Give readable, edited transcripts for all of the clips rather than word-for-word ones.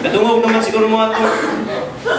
Kadungog naman siguro mga ito.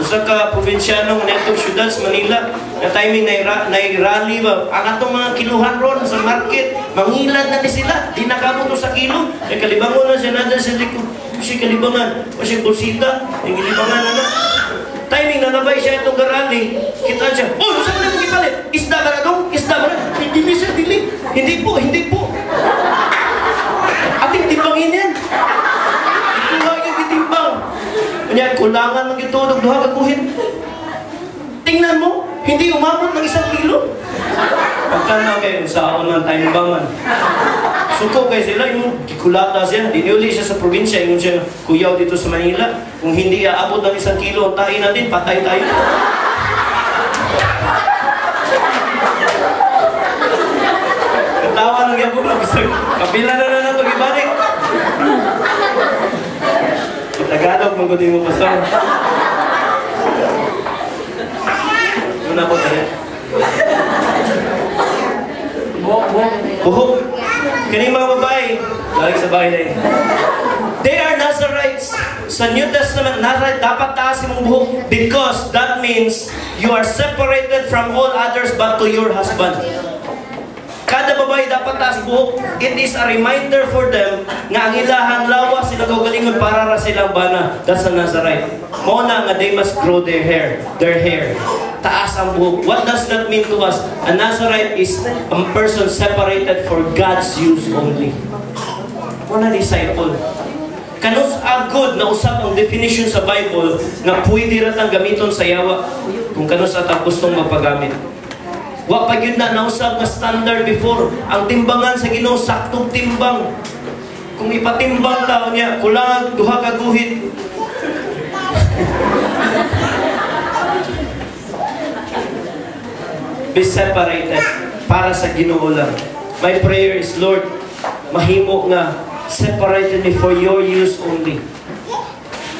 Usa ka probinsyanong netong syudad sa Manila. Na timing na-rally ba? Ang atong mga kiluhan ron sa market. Mangilad na ni sila. Di nakamo to sa kilo. Ay kalibangon na siya nandun sa likod. Kasi kalibangan. Kasi bulsita. Ay kalibangan na. Timing na nabay siya itong garali. Kita siya. Oh, saan mo na mong ipalit? Isda ba na dong? Isda ba na? Hindi sir, dili. Hindi po. Ating timbangin yan. Ikuha yung itimbang. Kanya, kulangan ng itudog, duha kaguhin. Tingnan mo, hindi umabot ng 1 kilo. Pagkana kayo, saan ng timbangan. Suko kayo sila, yung kikulata siya. Diniuli siya sa probinsya, yung siya kuyaw dito sa Manila. Kung hindi aabot ng 1 kilo, ang tayo natin, patay tayo. Katawa lang yan po, kapila na ito, ibalik. Tagalog, magutin mo pa sa. Muna po tayo. Buhok. Kani mga babae, lagi sa bahay na yun. They are Nazarites. Sa New Testament, Nazarite, dapat taas mong buhok because that means you are separated from all others but to your husband. Kada babae dapat taas buhok. It is a reminder for them nga ang ilahang lawas sila gagalingon para ra silang bana. That's a Nazarite. Mona nga they must grow their hair. Taas ang buhok. What does that mean to us? A Nazarite is a person separated for God's use only. Mona disciple. Kanus agod na usap ang definition sa Bible nga pwede ratang gamiton sa yawa kung kanus atang gustong mapagamit. Wa pa yun na nausap na standard before. Ang timbangan sa Ginoo saktong timbang. Kung ipatimbang tao niya, kulang duha ka guhit. Be separated para sa Ginoo lang. My prayer is, Lord, mahimo nga separated me for your use only.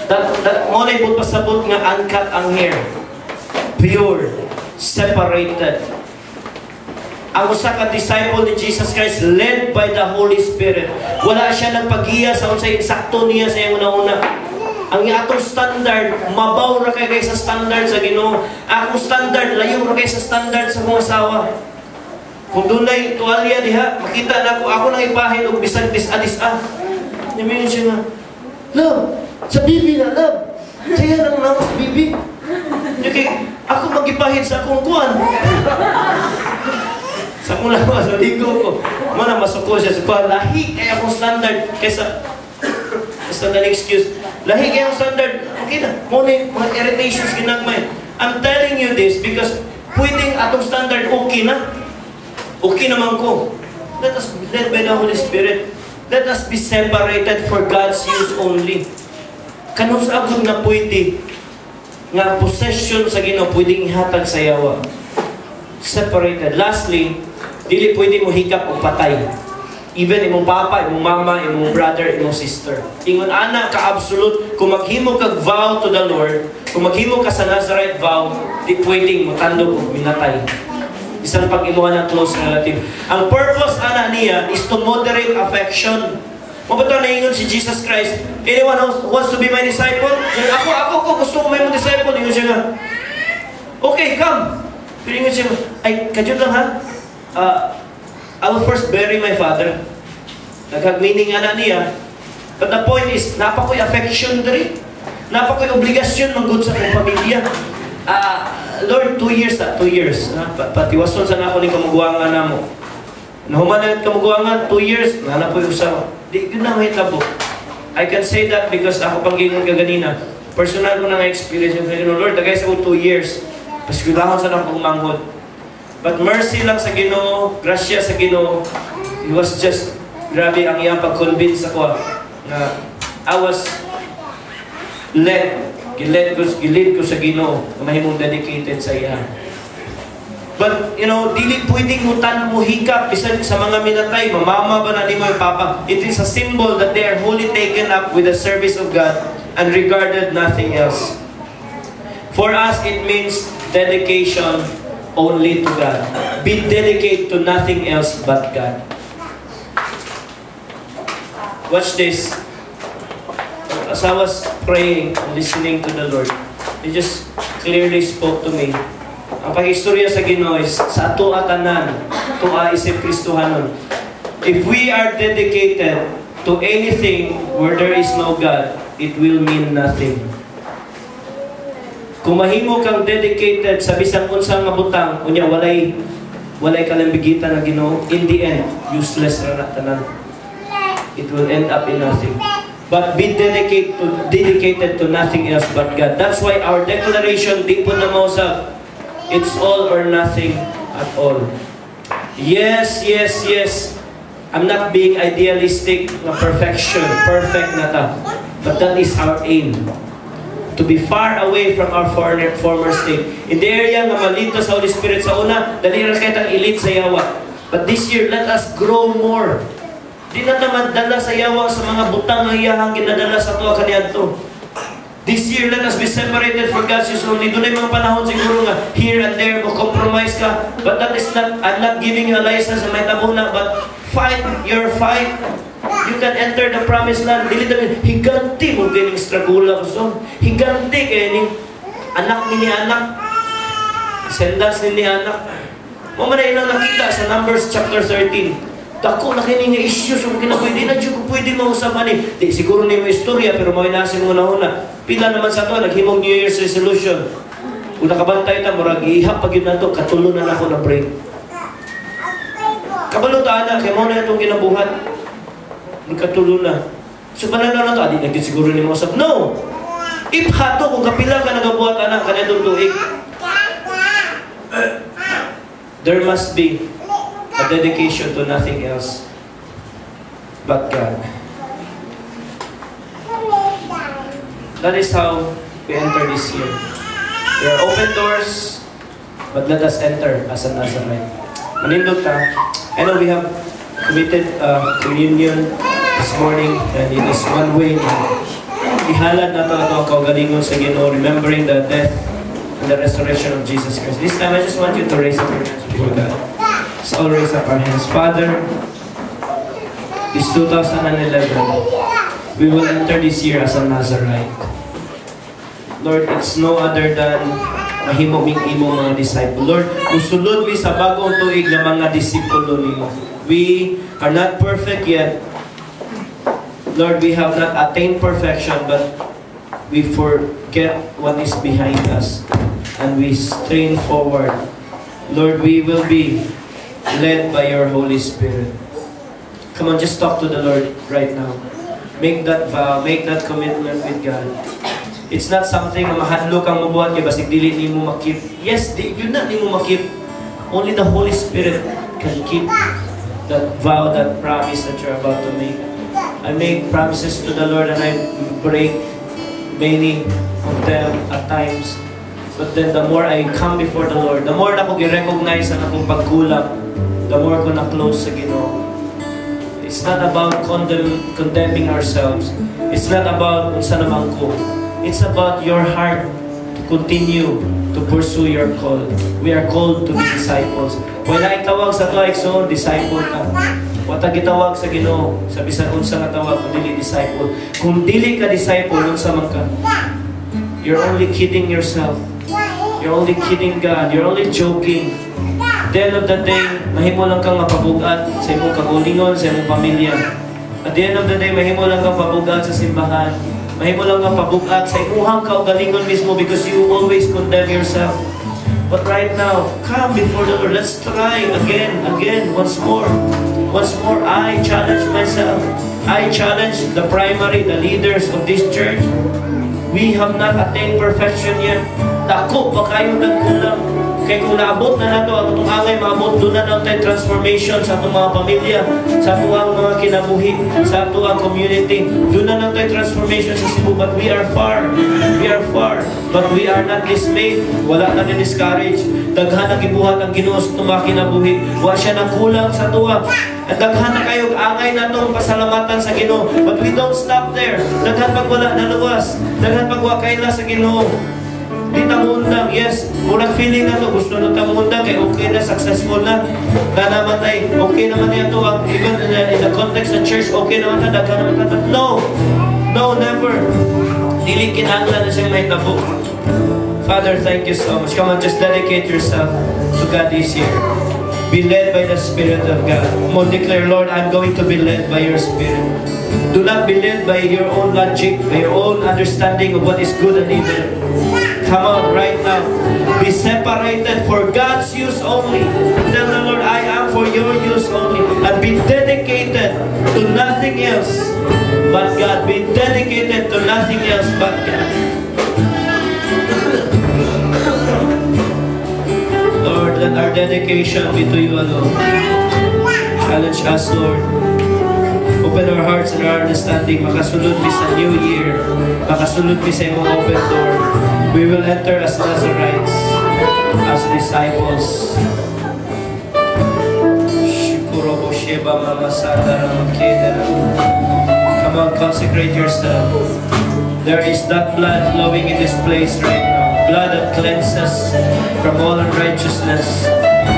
That mo na ibut pasabot nga uncut ang hair. Pure, separated. Ang usa ka disciple ni Jesus Christ led by the Holy Spirit. Wala siya nagpagiya sa unsay sakto niya sa iyang una-una. Ang atong standard, mabaw ra kay sa standard sa Ginoo. Akong standard, layo ra kay sa standard sa mga asawa. Kung dunay tuwalya diha, makita na ako nang ipahin og bisag dis-adis-a. Nimingon siya nga, love, sa bibi na, love. Siya nang namas bibi. Okay, ako magipahid sa akong kuwan. Sa mula ko, sa ligo ko. Mana masuko siya sa kuwan. Lahi kaya akong standard kaysa standard excuse. Lahi kaya akong standard. Okay na, muna mga irritations ginagmay. I'm telling you this because pwedeng atong standard okay na. Okay naman ko. Let us be led by the Holy Spirit. Let us be separated for God's use only. Kanus agud na pwede nga possession sa Ginoo pwedeng ihatag sa yawa. Separated. Lastly, dili pwede mo hikap o patay. Even imong papa, imong mama, imong brother, imong sister. Ingon ana ka absolute kung maghimo kag vow to the Lord, kung maghimo ka sa Nazarite vow, di pwedeng matandog o minatay. Isang pag-imuha ng close relative. Ang purpose ana niya is to moderate affection. Mabato na ingon si Jesus Christ, anyone who wants to be my disciple? Ako gusto ko may disciple. Ingon siya nga, okay, come. Pero ingon siya, ay, kadyot lang ha? I will first bury my father. Nagkag-meaning ana niya. But the point is, napakoy affection diri. Napakoy obligasyon manggod sa akong pamilya. Lord, 2 years na, 2 years. Patiwason sa ako ni kamuguangan na mo. Nahuman na kamuguangan, 2 years, na po yung usawa. Di, yun na mahitabo. I can say that because ako pang gingon kaganina. Personal ko na nga-experience yung Lord, tagay sa 2 years. Paskulahan sa nang pumanghod. But mercy lang sa Ginoo, grasya sa Ginoo. It was just, grabe ang iyang pag-convince ako na I was led, gilid ko sa Ginoo na mahimong dedicated sa iya. But, you know, dili pwedeng mutan mo hikap bisan sa mga minatay, mamama ba na ni mo yung papa. It is a symbol that they are wholly taken up with the service of God and regarded nothing else. For us, it means dedication only to God. Be dedicated to nothing else but God. Watch this. as I was praying and listening to the Lord, He just clearly spoke to me. Ang pag-istorya sa Ginoo is sa ato atanan, tua isip Kristohanon. If we are dedicated to anything where there is no God, it will mean nothing. Kung mahimo kang dedicated sa bisang unsang nga butang, unya walay kalambigitan na Ginoo, in the end, useless ra na tanan. It will end up in nothing. But be dedicated to nothing else but God. That's why our declaration, di po na mausap, it's all or nothing at all. Yes, yes, yes. I'm not being idealistic na perfection, perfect na ta. But that is our aim. To be far away from our former state. In the area nga malito sa Holy Spirit sa una, dali ra kahit ang elite sa yawa. But this year, let us grow more. Di na naman dala sa yawa sa mga butang nga iyahang ginadala sa tuwa kaniadto. This year, let us be separated for God's use only. Doon ay mga panahon siguro nga, here and there, compromise ka. But that is not, I'm not giving you a license na may tabuna, but fight your fight. You can enter the promised land. Dili namin, higanti mo ganing struggle ako. Higanti kayo ni anak ni anak. Sendas ni anak. Mama na ilang nakita sa Numbers chapter 13. Dako na kini nga issues kung kinapwede na dyan kung pwede mausapan eh. Di siguro na yung istorya pero mawinasin mo na. Pila naman sa to, naghimong New Year's resolution. Kung nakabantay na, marag ihap pag yun na to, katulunan ako na break. Kabalutaan na, kaya mo na itong ginabuhat. Katulunan. So panala na to, adi nagdi siguro ni mausap. No! Iphato kung kapila ka nagabuhat anak, kanitong tuig. There must be a dedication to nothing else but God. That is how we enter this year. There are open doors, but let us enter as a Nazarene. Manindot ta. I know we have committed communion this morning, and it is one way na ihalad na ito kaugalingon sa Ginoo, remembering the death and the resurrection of Jesus Christ. This time, I just want you to raise up your hands before God. Let's all raise up our hands. Father, this 2011, we will enter this year as a Nazarite. Lord, it's no other than mahimo ming imo mga disciple. Lord, usulod mi sa bagong tuig na mga disipulo nimo. We are not perfect yet. Lord, we have not attained perfection, but we forget what is behind us and we strain forward. Lord, we will be led by your Holy Spirit. Come on, just talk to the Lord right now. Make that vow, make that commitment with God. It's not something na mahadlo kang mabuhat kaya basig dili ni mo makip. Yes, yun na ni mo makip. Only the Holy Spirit can keep that vow, that promise that you're about to make. I make promises to the Lord and I break many of them at times. But then the more I come before the Lord, the more na ko i-recognize ang akong pagkulang, the more ko na close sa Ginoo. It's not about condemning ourselves. It's not about unsa naman ko. It's about your heart to continue to pursue your call. We are called to be disciples. Wala itawag sa to, so disciple ka. Wata gitawag sa Ginoo, sa bisan unsa nga tawag kung dili disciple. Kung dili ka disciple, unsa man ka? You're only kidding yourself. You're only kidding God. You're only joking. At the end of the day, mahimo lang kang mapabugat sa imong kagulingon, sa imong pamilya. At the end of the day, mahimo lang kang pabugat sa simbahan. Mahimo lang kang pabugat sa imuhang kaugalingon mismo because you always condemn yourself. But right now, come before the Lord. Let's try again, once more. Once more, I challenge myself. I challenge the primary, the leaders of this church. We have not attained perfection yet. Dako pa kayo nagkulang. Kaya kung naabot na nato ang itong angay, maabot doon na natin transformation sa itong mga pamilya, sa itong mga kinabuhi, sa itong community. Doon na natin transformation sa Cebu. But we are far. We are far. But we are not dismayed. Wala na discouraged. Daghan na gibuhat ang Ginoo sa itong mga kinabuhi. Wala siya nang kulang sa tuwa. At daghan na kayo angay na itong pasalamatan sa Ginoo. But we don't stop there. Daghan pag wala naluwas. Daghan pag wakay na sa Ginoo. Di tamundang, yes, murag feeling na to, gusto na tamundang, kaya okay na, successful na, naman ay, okay naman yan to, even in the context of church, okay naman na, daghan naman na, no, No, never. Dili kinahanglan na siyang may tabo. Father, thank you so much. Come on, just dedicate yourself to God this year. Be led by the Spirit of God. Come on, declare, Lord, I'm going to be led by your Spirit. Do not be led by your own logic, by your own understanding of what is good and evil. Come on, right now. Be separated for God's use only. Tell the Lord, I am for your use only. And be dedicated to nothing else but God. Be dedicated to nothing else but God. Lord, let our dedication be to you alone. Challenge us, Lord. Open our hearts and our understanding. Makasulod mi sa new year. Makasulod mi sa imong open door. We will enter as Nazarites, as disciples. Come on, consecrate yourself. There is that blood flowing in this place right now. Blood that cleanses from all unrighteousness.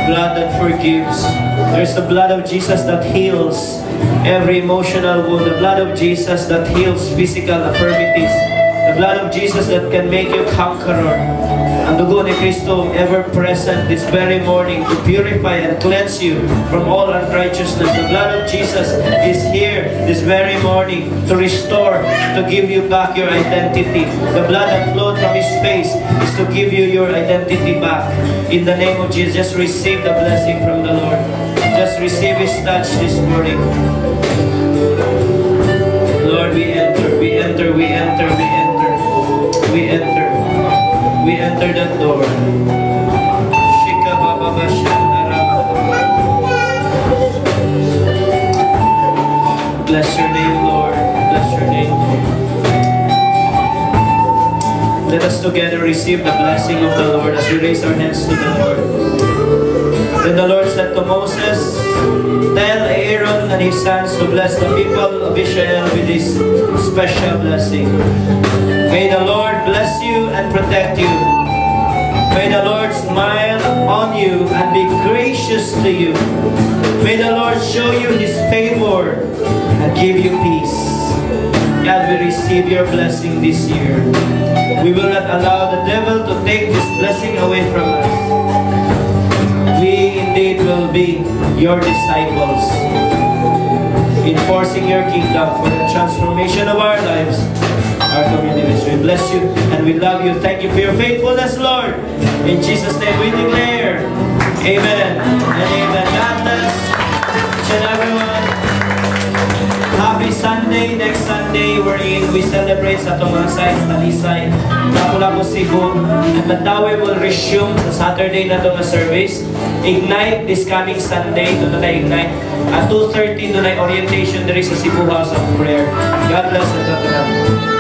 Blood that forgives. There's the blood of Jesus that heals every emotional wound. The blood of Jesus that heals physical infirmities. The blood of Jesus that can make you conqueror. Ang dugo ni Kristo ever present this very morning to purify and cleanse you from all unrighteousness. The blood of Jesus is here this very morning to restore, to give you back your identity. The blood that flowed from His face is to give you your identity back. In the name of Jesus, just receive the blessing from the Lord. Just receive His touch this morning. Lord, we enter, we enter, we enter, we enter, we enter. We enter that door. Shika Baba Bashandarama. Bless your name, Lord. Bless your name, Lord. Let us together receive the blessing of the Lord as we raise our hands to the Lord. Then the Lord said to Moses, tell Aaron and his sons to bless the people of Israel with this special blessing. May the Lord bless you and protect you. May the Lord smile on you and be gracious to you. May the Lord show you His favor and give you peace. God, we receive your blessing this year. We will not allow the devil to take this blessing away from us. We indeed will be your disciples, enforcing your kingdom for the transformation of our lives, our communities. We bless you and we love you. Thank you for your faithfulness, Lord. In Jesus' name we declare, amen and amen. God bless each and everyone. Happy Sunday. Next Sunday, we celebrate sa itong mga sites, Talisay, Lapu-Lapu, Cebu. And Mandawi will resume sa Saturday na itong service. Ignite this coming Sunday. Doon na tayo Ignite. At 2:30 doon ay orientation there sa Cebu House of Prayer. God bless and God bless.